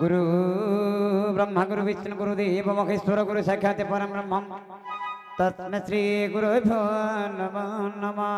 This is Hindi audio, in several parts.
गुरु ब्रह्मा गुरु विष्णु गुरुदेव महेश्वर गुरु साक्षात् परम ब्रह्म तस्मै श्री गुरुभ्यो नमो नमः।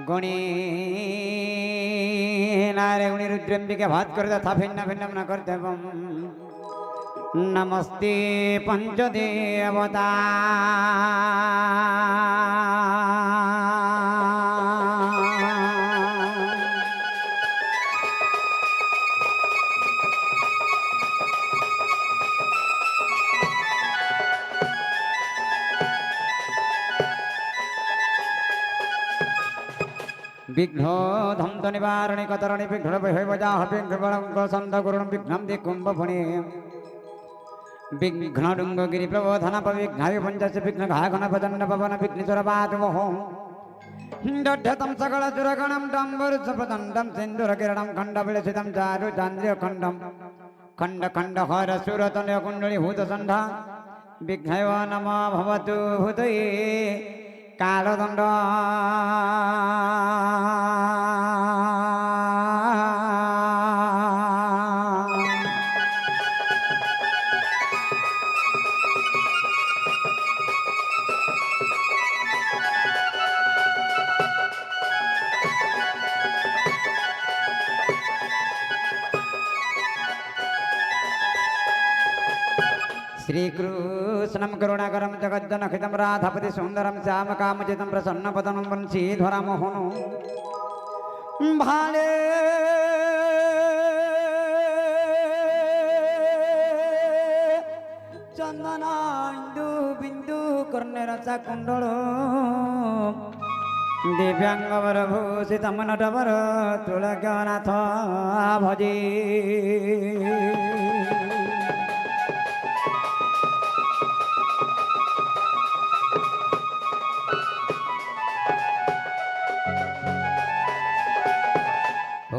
गणी नारे गुणी रुद्रंबिके भात करता था भिन्न भिन्न न करते नमस्ते पंचदेवता विघ्न धंत निवारणी कतरणी विघ्न वजा विघ्न संत गुरुण विघ्न दे कुंभफणे विघ्न डुंग गिरि प्रबोधन विघ्न पंचश विघ्न घाघन भजन पवन विघ्नेश्वर पादमोह दड्ढतम सकल दुर्गणम डम्बुर सप्रदंडम सिंधुर किरणम खंड विलसितम चारु चांद्रिय खंडम खंड खंड हर सुरतन कुंडली भूत संधा विघ्नयो नमो भवतु भूतये कालदंड श्रीकृष्णं करुणाकरं जगज्जनहितं राधापति सुन्दरं श्यामकामचितं प्रसन्नपदनं वंशीधरमोहनं भाले चन्दनान्दु बिन्दु कर्णरसा कुण्डल दिव्याङ्गवरभूषितं नटवर तुलगनाथ भजे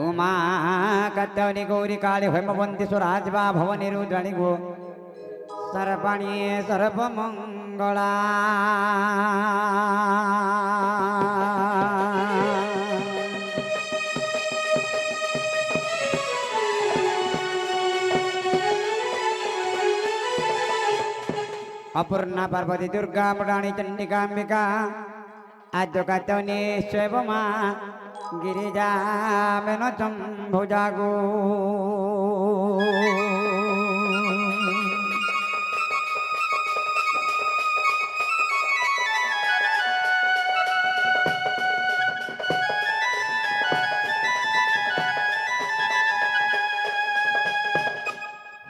उमा कत्तवनी गौरी काली हेमवंती सुराजवा भवनी रुद्राणी गो सर्पाणी सर्वमंगला अपूर्णा पार्वती दुर्गा मृणानी चंडिका अंबिका आद्य कत्तवनी स्वयं गिरिजा मेन चंभुजागो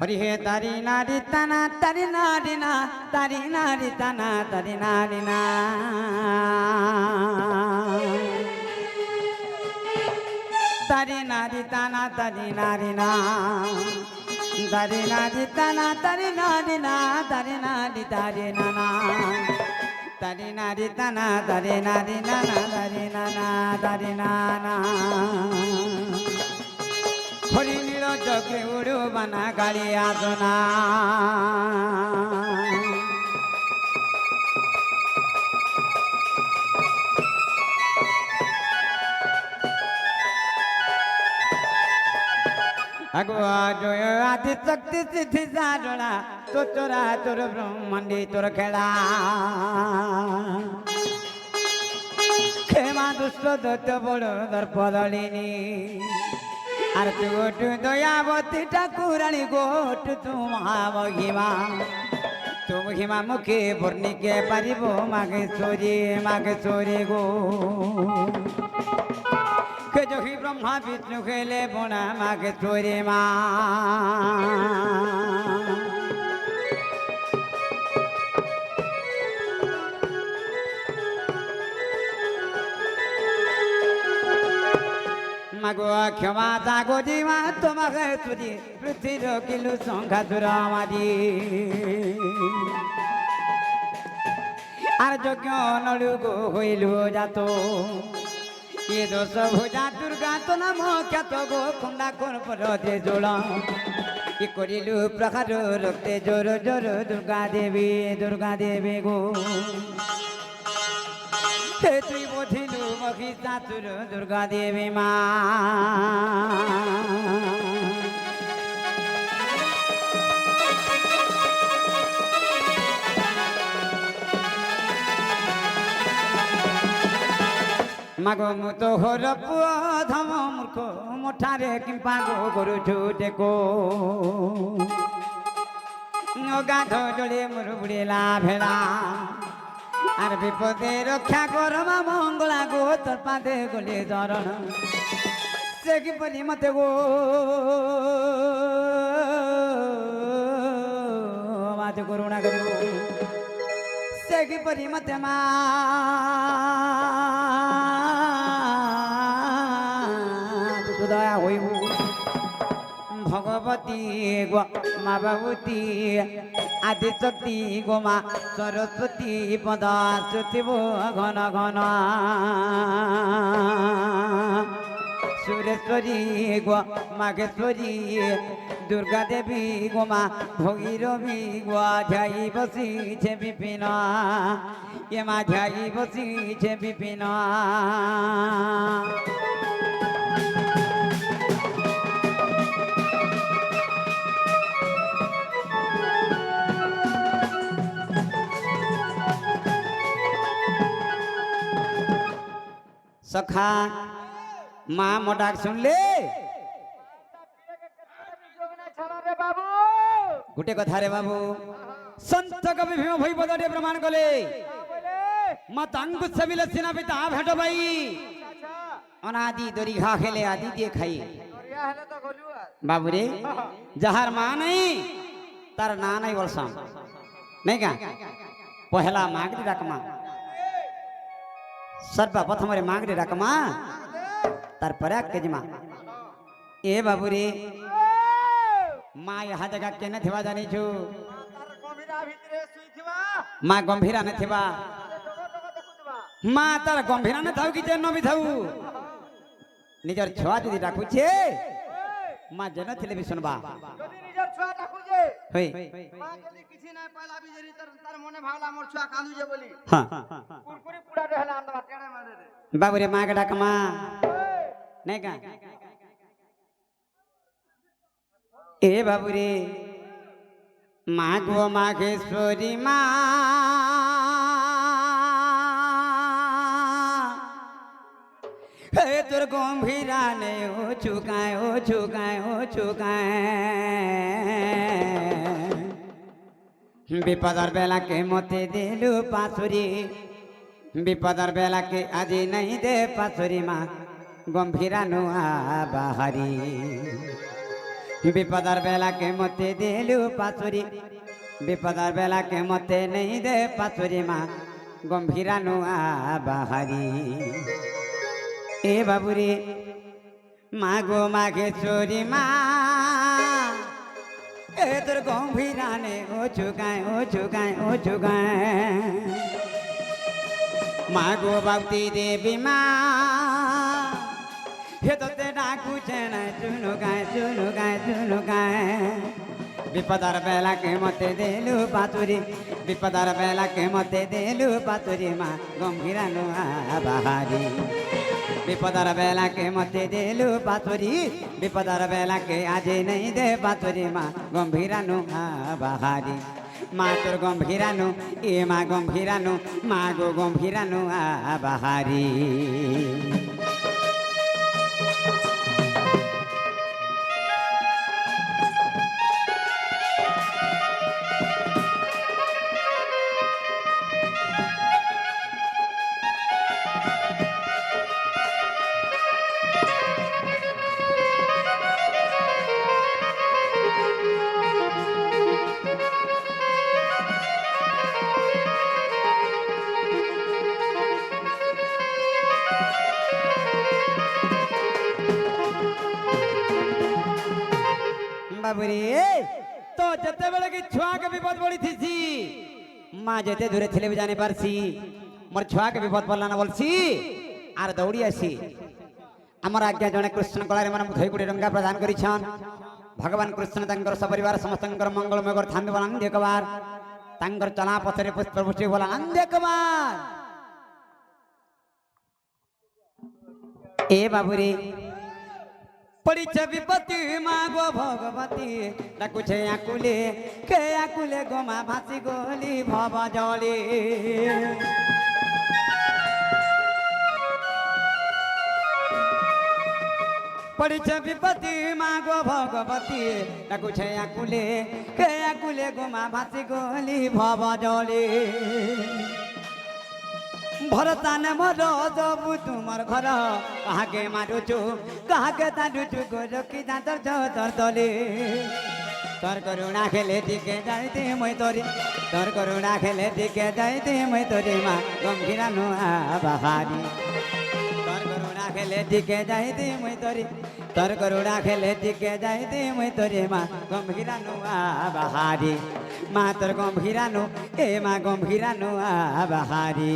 हरि हे तारी नारी तना तारी नारी ना तारी नारी तना तारी नारी ना तारी नारी ताना तारी नारी ना तारी नारी ताना तारी नारी ना तारी नारी तारी नाना तारी नारी ताना तारी नारी नाना तारी नाना तारी नाना हरि नील चक्रे उड़ो बना काली आसना अगुआ जो आदि शक्ति सिद्धि साधना तो चोरा चोर ब्रह्मांडी तोर खेला खेमा दुष्ट दत्त बड़ दर्पदलिनी आर गोटु दयावती ठाकुराणी गोटु तुम महिमा तुम हिमा मुखे वर्णिके पारिबो मागेश्वरी गो के जो ही ब्रह्मा विष्णु खेले बोना मागेश्वरी माँ মাগো ক্ষমা জাগো দিমা তোমাকে চুরি পৃথিবীর কিলু সংখ্যা চুরা মারি আর যজ্ঞ নলু গো হইল যাত এ দোষ ভুজা দুর্গা তো নাম খ্যাত গো খন্ডা কোন পরতে জোড় কি করিলু প্রকার রক্তে জোর জোর দুর্গা দেবী গো হে তুই বধিলু মখি চাতুর দুর্গা দেবী মা মাগো মুতো হর পুଅ ধম মূর্খ মুঠারে কিম্পা গো କରୁଛୁ দেখো গাধ জলে মোর বুড়িলা ভেড়া আর বিপদে রক্ষা কর মা মঙ্গলা গো তোর পাদে গলে চরণ সে কিপরি মতে গো মাঝে করুণা করিব সে কিপরি মতে মা দয়া হইব ভগবতী গো মা ভগবতী আদিশক্তি গো মা সরস্বতী পদ শ্রুতিব ঘন ঘন সুরেশ্বরী গো মাঘেশ্বরী দুর্গা দেবী গো মা ভগীরথী গো ধ্যাই বসিছে বিপিন এ মা ধ্যাই বসিছে বিপিন सखा माँ मोटाक सुन ले गुटे कथा रे बाबू संत कवि भीम भईपदे प्रमाण कले मातांकुश सबिल सिना पिता भेट भाई अनादि दरी घा खेले आदि दिए खाई बाबू रे जहार माँ नहीं तार ना नहीं बोलसा नहीं का पहला माग दी रकमा सर्वप्रथम मागरे रकमा तार पराग केजमा ए बाबूरी माँ यहाँ जगह के न थिवा जानी छु माँ गंभीरा न थिवा माँ तार गंभीरा न थाउ कि जेन भी थाउ निजर छुआ जदि राखु छे माँ जेन थिले भी सुनबा যদি নিজের ছুয়া রাখু যে হই মা যদি কিছু নাই পাইলা বিজেরি তার মনে ভাবলা মোর ছুয়া কাঁদু যে বলি हां কুরকুরি পুড়া रहला আমরা টেড়ে মারে রে बाबूरे माँ के डकमा नहीं का ए बाबूरे माँ गो माघेश्वरी माँ हे तोर गंभीरा ने ओ चुकाए ओ चुकाए ओ चुकाए विपदर बेला के मते दिलु पासुरी विपदर बेला के आज नहीं दे पासुरी माँ गंभीरा नुआ बाहरी विपदर बेला के मते दिलु पासुरी विपदर बेला के मते नहीं दे पासुरी माँ गंभीरा नुआ बाहरी ए बाबूरे माँ गो माघेश्वरी माँ ए तोर गंभीरा ने ओ चुकाए ओ चुकाए ओ चुकाए माँ गो भक्ति देवी माँ हे तो ते डाकू चेन चुनु गाए विपदर बेला के मते देलु पातुरी विपदर बेला के मते देलु पातुरी माँ गंभीरा नुआ बाहरी विपदर बेला के मते देलु पातुरी विपदर बेला के आज नहीं दे पातुरी माँ गंभीरा नुआ बाहरी माँ तोर गंभीरा नु ए माँ गंभीरा नु माँ गो गंभीरा नुआ बाहरी বাবুরে তো যেতেবেলে কি ছুয়াকে বিপদ পড়িছিছি মা যেতে দূরে ছিলে বি জানি পারছি মোর ছুয়াকে বিপদ পড়লা না বলছি আর দৌড়ি আসি আমার আজ্ঞা জনে কৃষ্ণ কলারে মানে ধৈ কোটি টঙ্কা প্রদান করিছন ভগবান কৃষ্ণ তাঙ্কর সপরিবার সমস্তঙ্কর মঙ্গলময় থামবে বলা আনন্দ কবার তাঙ্কর চলা পথরে পুষ্পপুষ্টি বলা আনন্দ কবার এ বাবুরে পড়িছে বিপত্তি মা গো ভগবতী ডাকুছে আকুলে কে আকুলে গো মা ভাসি গলি ভব জলে পড়িছে বিপত্তি মা গো ভগবতী ডাকুছে আকুলে কে আকুলে গো মা ভাসি গলি ভব জলে ভরতানে মর দবু তোমার ঘর কাহাকে মারুছু কাহাকে তাড়ুছু গো রকি দাঁতর তোর তলে তোর করুণা খেলে দিকে যাইতে মই তরি তোর করুণা খেলে দিকে যাইতে মই তরি মা গম্ভীরা নোয়া বাহারি তোর করুণা খেলে দিকে যাইতে মই তরি তোর করুণা খেলে দিকে যাইতে মই তরি মা গম্ভীরা নোয়া বাহারি মা তোর গম্ভীরা নো এ মা গম্ভীরা নোয়া বাহারি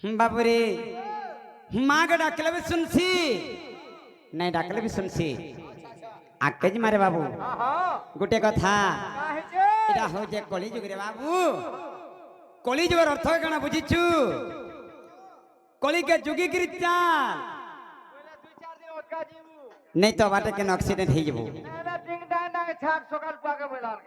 বাবুরে মাকে ডাকলে বি শুনছি নাই ডাকলে বি শুনছি আকে যে মারে বাবু গোটে কথা এটা হচ্ছে কলিযুগ রে বাবু কলিযুগের অর্থ কেন বুঝিছু কলিকে যুগিকিরি চাল নেই তো বাটে কেন অ্যাক্সিডেন্ট হয়ে যাব সকাল পাকে বলার